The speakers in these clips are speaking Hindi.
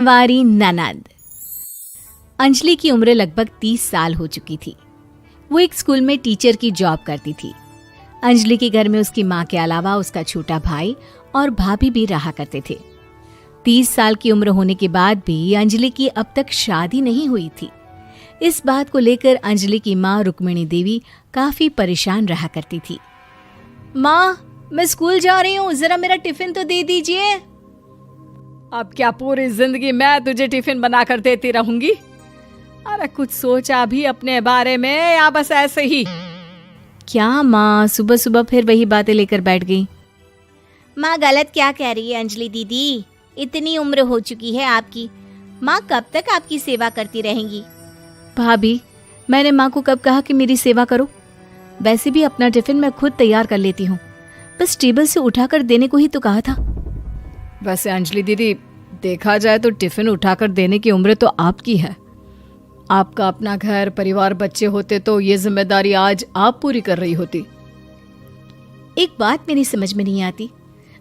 हमारी ननद। अंजलि की उम्र लगभग 30 साल हो चुकी थी। वो एक स्कूल में टीचर की जॉब करती थी। अंजलि के घर में उसकी माँ के अलावा उसका छोटा भाई और भाभी भी रहा करते थे। 30 साल की उम्र होने के बाद भी अंजलि की अब तक शादी नहीं हुई थी। इस बात को लेकर अंजलि की माँ रुक्मिणी देवी काफी परेशान रहा करती थी। माँ, मैं स्कूल जा रही हूँ, जरा मेरा टिफिन तो दे दीजिए। अब क्या पूरी जिंदगी मैं तुझे टिफिन बनाकर देती रहूंगी? अरे कुछ सोचा भी अपने बारे में या बस ऐसे ही? क्या माँ, सुबह सुबह फिर वही बातें लेकर बैठ गई। माँ गलत क्या कह रही है अंजलि दीदी? इतनी उम्र हो चुकी है आपकी, माँ कब तक आपकी सेवा करती रहेंगी? भाभी, मैंने माँ को कब कहा कि मेरी सेवा करो? वैसे भी अपना टिफिन मैं खुद तैयार कर लेती हूँ, बस टेबल से उठाकर देने को ही तो कहा था। वैसे अंजलि दीदी, देखा जाए तो टिफिन उठाकर देने की उम्र तो आपकी है। आपका अपना घर परिवार बच्चे होते तो ये जिम्मेदारी आज आप पूरी कर रही होती। एक बात मेरी समझ में नहीं आती,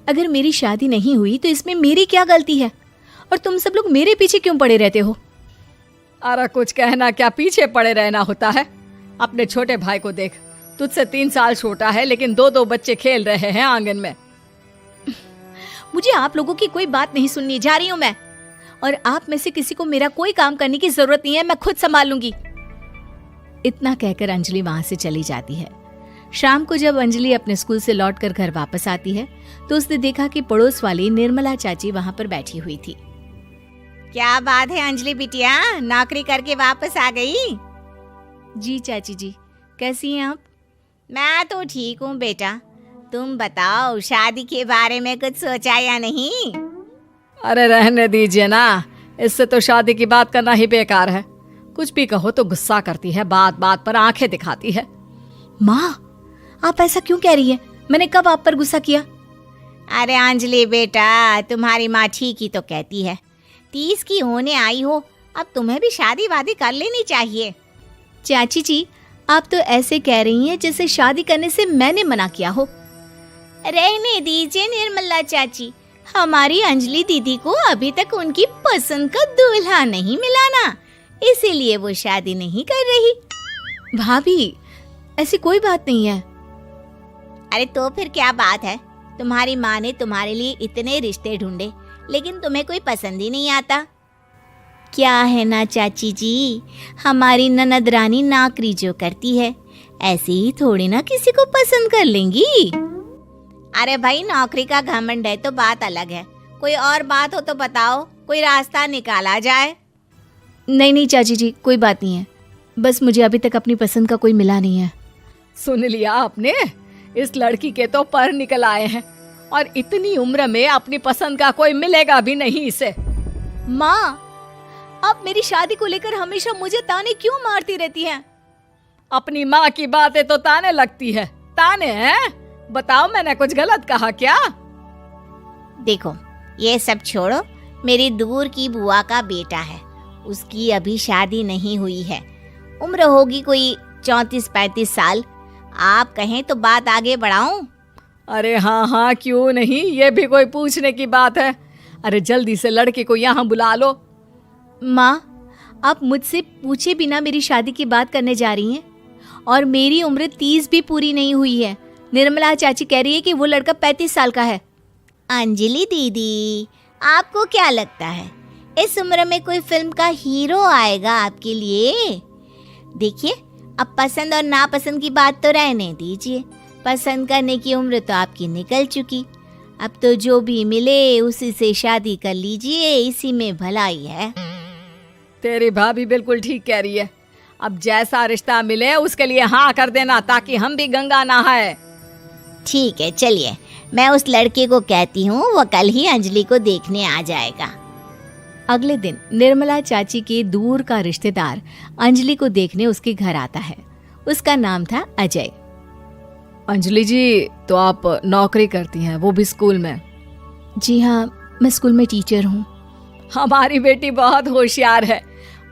अगर मेरी शादी नहीं हुई तो इसमें मेरी क्या गलती है और तुम सब लोग मेरे पीछे क्यों पड़े रहते हो? अरे कुछ कहना क्या पीछे पड़े रहना होता है? अपने छोटे भाई को देख, तुझसे 3 साल छोटा है लेकिन 2 बच्चे खेल रहे हैं आंगन में। मुझे आप लोगों की कोई बात नहीं सुननी, जा रही हूँ मैं। और आप में से किसी को मेरा कोई काम करने की जरूरत नहीं है, मैं खुद संभाल लूंगी। इतना कहकर अंजलि वहां से चली जाती है। शाम को जब अंजलि अपने स्कूल से लौटकर घर वापस आती है तो उसने देखा कि पड़ोस वाली निर्मला चाची वहां पर बैठी हुई थी। क्या बात है अंजलि बिटिया, नौकरी करके वापस आ गई? जी चाची जी, कैसी हैं आप? मैं तो ठीक हूँ बेटा, तुम बताओ शादी के बारे में कुछ सोचा या नहीं? अरे रहने दीजिए ना, इससे तो शादी की बात करना ही बेकार है। कुछ भी कहो तो गुस्सा करती है, बात बात पर आंखें दिखाती है। माँ, आप ऐसा क्यों कह रही हैं? मैंने कब आप पर गुस्सा किया? अरे अंजलि बेटा, तुम्हारी माँ ठीक ही तो कहती है। 30 की होने आई हो, अब तुम्हें भी शादी वादी कर लेनी चाहिए। चाची जी, आप तो ऐसे कह रही हैं जैसे शादी करने से मैंने मना किया हो। रहने दीजिए निर्मला चाची, हमारी अंजलि दीदी को अभी तक उनकी पसंद का दूल्हा नहीं मिला ना, इसीलिए वो शादी नहीं कर रही। भाभी, ऐसी कोई बात नहीं है। अरे तो फिर क्या बात है? तुम्हारी माँ ने तुम्हारे लिए इतने रिश्ते ढूंढे लेकिन तुम्हें कोई पसंद ही नहीं आता। क्या है ना चाची जी, हमारी ननद रानी नौकरी जो करती है ऐसे ही थोड़ी ना किसी को पसंद कर लेंगी। अरे भाई, नौकरी का घमंड है तो बात अलग है, कोई और बात हो तो बताओ, कोई रास्ता निकाला जाए। नहीं चाची जी, कोई बात नहीं है, बस मुझे अभी तक अपनी पसंद का कोई मिला नहीं है। सुन लिया आपने? इस लड़की के तो पर निकल आए हैं और इतनी उम्र में अपनी पसंद का कोई मिलेगा भी नहीं इसे। माँ, आप मेरी शादी को लेकर हमेशा मुझे ताने क्यों मारती रहती हैं? अपनी माँ की बातें तो ताने लगती है। ताने हैं? बताओ, मैंने कुछ गलत कहा क्या? देखो, ये सब छोड़ो, मेरी दूर की बुआ का बेटा है, उसकी अभी शादी नहीं हुई है, उम्र होगी कोई 34-35 साल। आप कहें तो बात आगे बढ़ाऊं? अरे हाँ, क्यों नहीं, ये भी कोई पूछने की बात है। अरे जल्दी से लड़के को यहाँ बुला लो। माँ, आप मुझसे पूछे बिना मेरी शादी की बात करने जा रही हैं और मेरी उम्र 30 भी पूरी नहीं हुई है। निर्मला चाची कह रही है कि वो लड़का 35 साल का है। अंजलि दीदी, आपको क्या लगता है इस उम्र में कोई फिल्म का हीरो आएगा आपके लिए? देखिए, अब पसंद और नापसंद की बात तो रहने दीजिए, पसंद करने की उम्र तो आपकी निकल चुकी। अब तो जो भी मिले उसी से शादी कर लीजिए, इसी में भलाई है। तेरी भाभी बिल्कुल ठीक कह रही है। अब जैसा रिश्ता मिले उसके लिए हाँ कर देना, ताकि हम भी गंगा नहाए। ठीक है, चलिए मैं उस लड़के को कहती हूँ, वो कल ही अंजलि को देखने आ जाएगा। अगले दिन निर्मला चाची के दूर का रिश्तेदार अंजलि को देखने उसके घर आता है। उसका नाम था अजय। अंजलि जी, तो आप नौकरी करती हैं, वो भी स्कूल में? जी हाँ, मैं स्कूल में टीचर हूँ। हमारी बेटी बहुत होशियार है।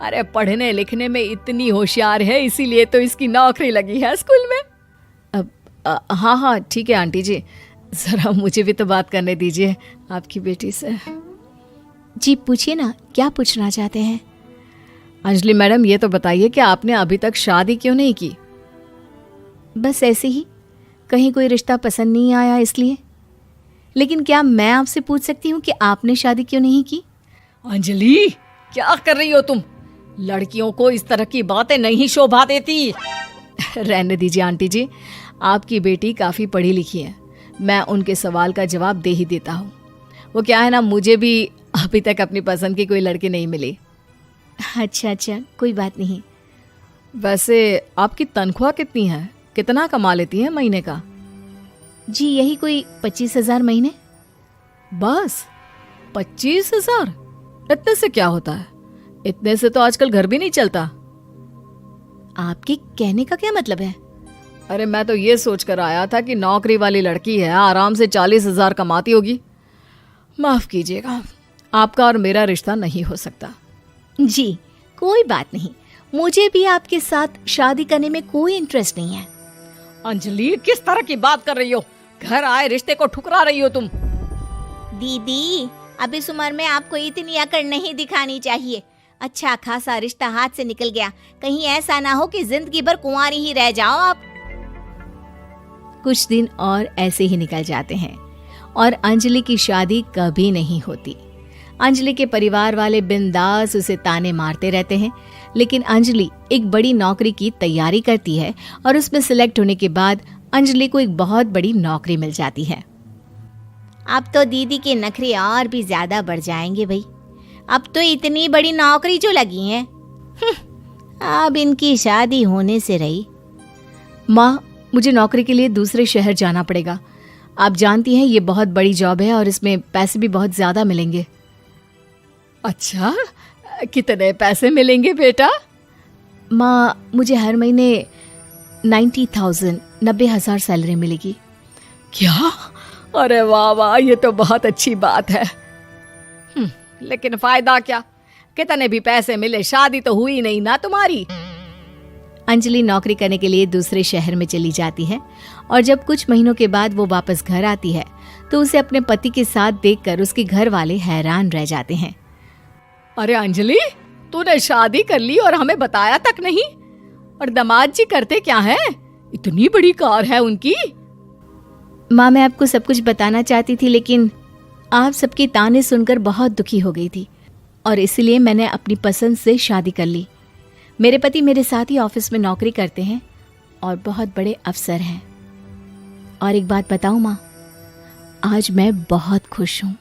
अरे पढ़ने लिखने में इतनी होशियार है, इसीलिए तो इसकी नौकरी लगी है स्कूल में। हाँ ठीक है आंटी जी, जरा मुझे भी तो बात करने दीजिए आपकी बेटी से। जी पूछिए ना, क्या पूछना चाहते हैं? अंजलि मैडम, ये तो बताइए कि आपने अभी तक शादी क्यों नहीं की? बस ऐसे ही, कहीं कोई रिश्ता पसंद नहीं आया इसलिए। लेकिन क्या मैं आपसे पूछ सकती हूँ कि आपने शादी क्यों नहीं की? अंजलि, क्या कर रही हो तुम? लड़कियों को इस तरह की बातें नहीं शोभा देती। रहने दीजिए आंटी जी, आपकी बेटी काफ़ी पढ़ी लिखी है, मैं उनके सवाल का जवाब दे ही देता हूँ। वो क्या है ना, मुझे भी अभी तक अपनी पसंद की कोई लड़की नहीं मिली। अच्छा, कोई बात नहीं। वैसे आपकी तनख्वाह कितनी है? कितना कमा लेती हैं महीने का? जी यही कोई 25,000 महीने। बस 25,000? इतने से क्या होता है? इतने से तो आजकल घर भी नहीं चलता। आपके कहने का क्या मतलब है? अरे मैं तो ये सोच कर आया था कि नौकरी वाली लड़की है, आराम से 40,000 कमाती होगी। माफ कीजिएगा, आपका और मेरा रिश्ता नहीं हो सकता। जी कोई बात नहीं, मुझे भी आपके साथ शादी करने में कोई इंटरेस्ट नहीं है। अंजलि, किस तरह की बात कर रही हो? घर आए रिश्ते को ठुकरा रही हो तुम। दीदी, अब इस उम्र में आपको इतनी अकड़ नहीं दिखानी चाहिए। अच्छा खासा रिश्ता हाथ से निकल गया, कहीं ऐसा ना हो कि जिंदगी भर कुंवारी ही रह जाओ आप। कुछ दिन और ऐसे ही निकल जाते हैं और अंजलि की शादी कभी नहीं होती। अंजलि के परिवार वाले बिंदास उसे ताने मारते रहते हैं, लेकिन अंजलि एक बड़ी नौकरी की तैयारी करती है और उसमें सिलेक्ट होने के बाद अंजलि को एक बहुत बड़ी नौकरी मिल जाती है। अब तो दीदी के नखरे और भी ज्यादा बढ़ जाएंगे भाई। अब तो इतनी बड़ी नौकरी जो लगी है, अब इनकी शादी होने से रही। माँ, मुझे नौकरी के लिए दूसरे शहर जाना पड़ेगा। आप जानती हैं ये बहुत बड़ी जॉब है और इसमें पैसे भी बहुत ज्यादा मिलेंगे। अच्छा, कितने पैसे मिलेंगे बेटा? माँ, मुझे हर महीने 90,000 सैलरी मिलेगी। क्या? अरे वाह वाह, ये तो बहुत अच्छी बात है। लेकिन फायदा क्या? कितने भी पैसे मिले, शादी तो हुई नहीं ना तुम्हारी। अंजलि नौकरी करने के लिए दूसरे शहर में चली जाती है और जब कुछ महीनों के बाद वो वापस घर आती है तो उसे अपने पति के साथ देखकर उसके घर वाले हैरान रह जाते हैं। अरे अंजलि, तूने शादी कर ली और हमें बताया तक नहीं। और दामाद जी करते क्या हैं? इतनी बड़ी कार है उनकी। माँ, मैं आपको सब कुछ बताना चाहती थी, लेकिन आप सबके ताने सुनकर बहुत दुखी हो गई थी और इसलिए मैंने अपनी पसंद से शादी कर ली। मेरे पति मेरे साथ ही ऑफिस में नौकरी करते हैं और बहुत बड़े अफसर हैं। और एक बात बताऊं माँ, आज मैं बहुत खुश हूँ।